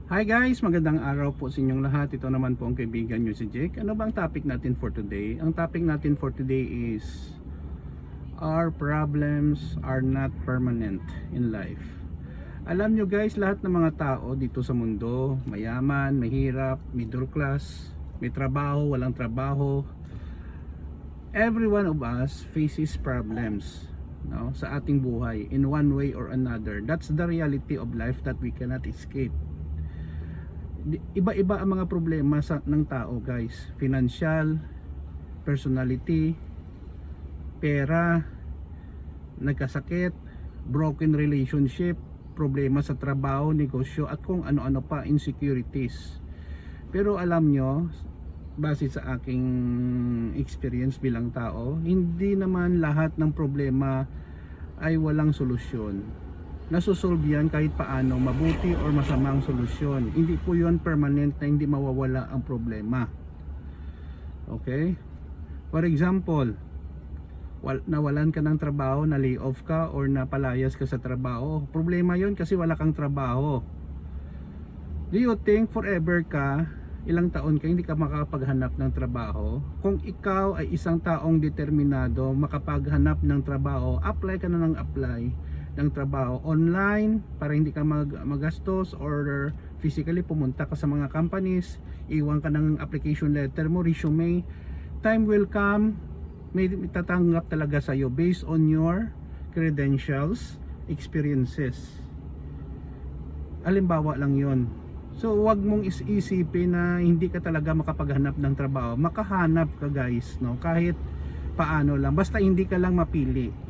Hi guys, magandang araw po sa inyong lahat. Ito naman po ang kaibigan nyo si Jake. Ano ba ang topic natin for today? Ang topic natin for today is our problems are not permanent in life. Alam nyo guys, lahat ng mga tao dito sa mundo, mayaman, mahirap, middle class, may trabaho, walang trabaho, every one of us faces problems, no, sa ating buhay in one way or another. That's the reality of life that we cannot escape. Iba-iba ang mga problema ng tao guys. Financial, personality, pera, nagkasakit, broken relationship, problema sa trabaho, negosyo, at kung ano-ano pa, insecurities. Pero alam nyo, base sa aking experience bilang tao, hindi naman lahat ng problema ay walang solusyon. Nasusolve yan kahit paano, mabuti or masamang solusyon. Hindi po yun permanent na hindi mawawala ang problema. Okay? For example, nawalan ka ng trabaho, na lay off ka or napalayas ka sa trabaho. Problema yun kasi wala kang trabaho. Do you think forever ka, ilang taon ka hindi ka makapaghanap ng trabaho? Kung ikaw ay isang taong determinado makapaghanap ng trabaho, apply ka na ng apply ng trabaho online para hindi ka magastos, or physically pumunta ka sa mga companies, iwan ka ng application letter mo, resume. Time will come, may tatanggap talaga sa iyo based on your credentials, experiences. Halimbawa lang yon. So wag mong isipin na hindi ka talaga makapaghanap ng trabaho. Makahanap ka guys, no, kahit paano lang, basta hindi ka lang mapili.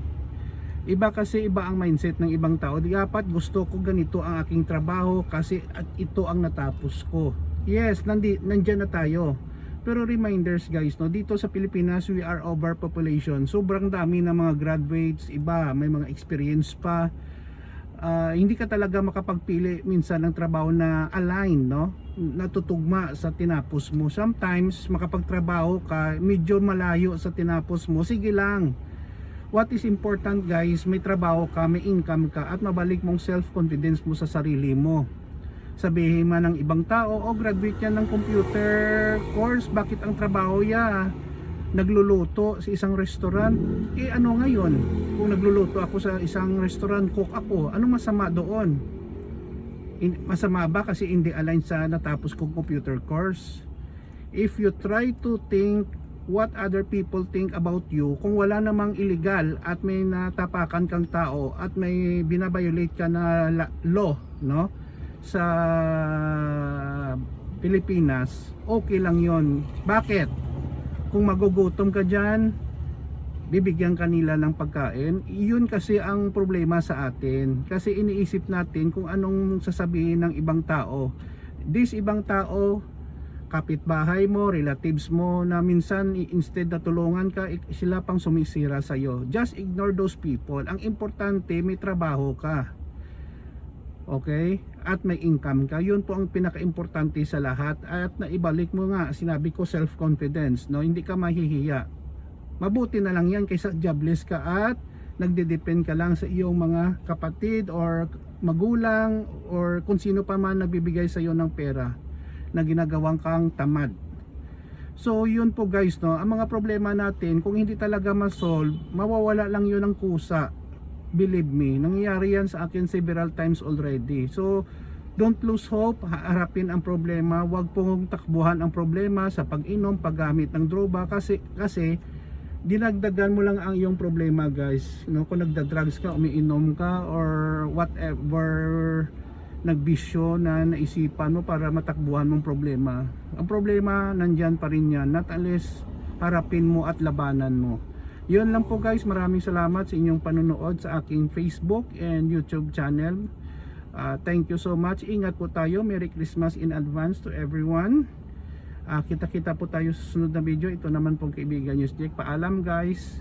Iba kasi, iba ang mindset ng ibang tao. Dapat gusto ko ganito ang aking trabaho kasi at ito ang natapos ko. Yes, nandiyan na tayo. Pero reminders guys, no, dito sa Pilipinas we are overpopulation. Sobrang dami ng mga graduates, iba may mga experience pa. Hindi ka talaga makapagpili minsan ng trabaho na align, no, natutugma sa tinapos mo. Sometimes makapagtrabaho ka medyo malayo sa tinapos mo, sige lang. What is important guys, may trabaho ka, may income ka, at mabalik mong self-confidence mo sa sarili mo. Sabihin man ng ibang tao, oh graduate yan ng computer course, bakit ang trabaho ya? Nagluluto sa isang restaurant. Eh ano ngayon? Kung nagluluto ako sa isang restaurant, cook ako, anong masama doon? Masama ba kasi hindi align sa natapos kong computer course? If you try to think what other people think about you, kung wala namang illegal at may natapakan kang tao at may binabiolate ka na law, no, sa Pilipinas, okay lang yon. Bakit? Kung magugutom ka dyan, bibigyan kanila ng pagkain. Yun kasi ang problema sa atin, kasi iniisip natin kung anong sasabihin ng ibang tao. This ibang tao, kapitbahay mo, relatives mo, na minsan instead na tulungan ka, sila pang sumisira sa iyo. Just ignore those people. Ang importante, may trabaho ka. Okay? At may income ka. Yun po ang pinaka-importante sa lahat. At naibalik mo nga, sinabi ko, self-confidence, no? Hindi ka mahihiya. Mabuti na lang yan kaysa jobless ka at nagde-depend ka lang sa iyong mga kapatid or magulang or kung sino pa man nagbibigay sa iyo ng pera na ginagawang kang tamad. So yun po guys, no, ang mga problema natin kung hindi talaga ma-solve, mawawala lang yun ng kusa. Believe me, nangyayari yan sa akin several times already. So don't lose hope, harapin ang problema, wag pong takbuhan ang problema sa pag-inom, paggamit ng droga, kasi dinagdagan mo lang ang iyong problema guys, no? Kung nagda-drugs ka, umiinom ka, or whatever nagbisyo na naisipan mo para matakbuhan mong problema, ang problema nandyan pa rin yan, not unless harapin mo at labanan mo. Yun lang po guys, maraming salamat sa inyong panonood sa aking Facebook and YouTube channel. Thank you so much, ingat po tayo, Merry Christmas in advance to everyone. Kita-kita po tayo sa susunod na video. Ito naman pong kaibigan nyo si Jake, paalam guys.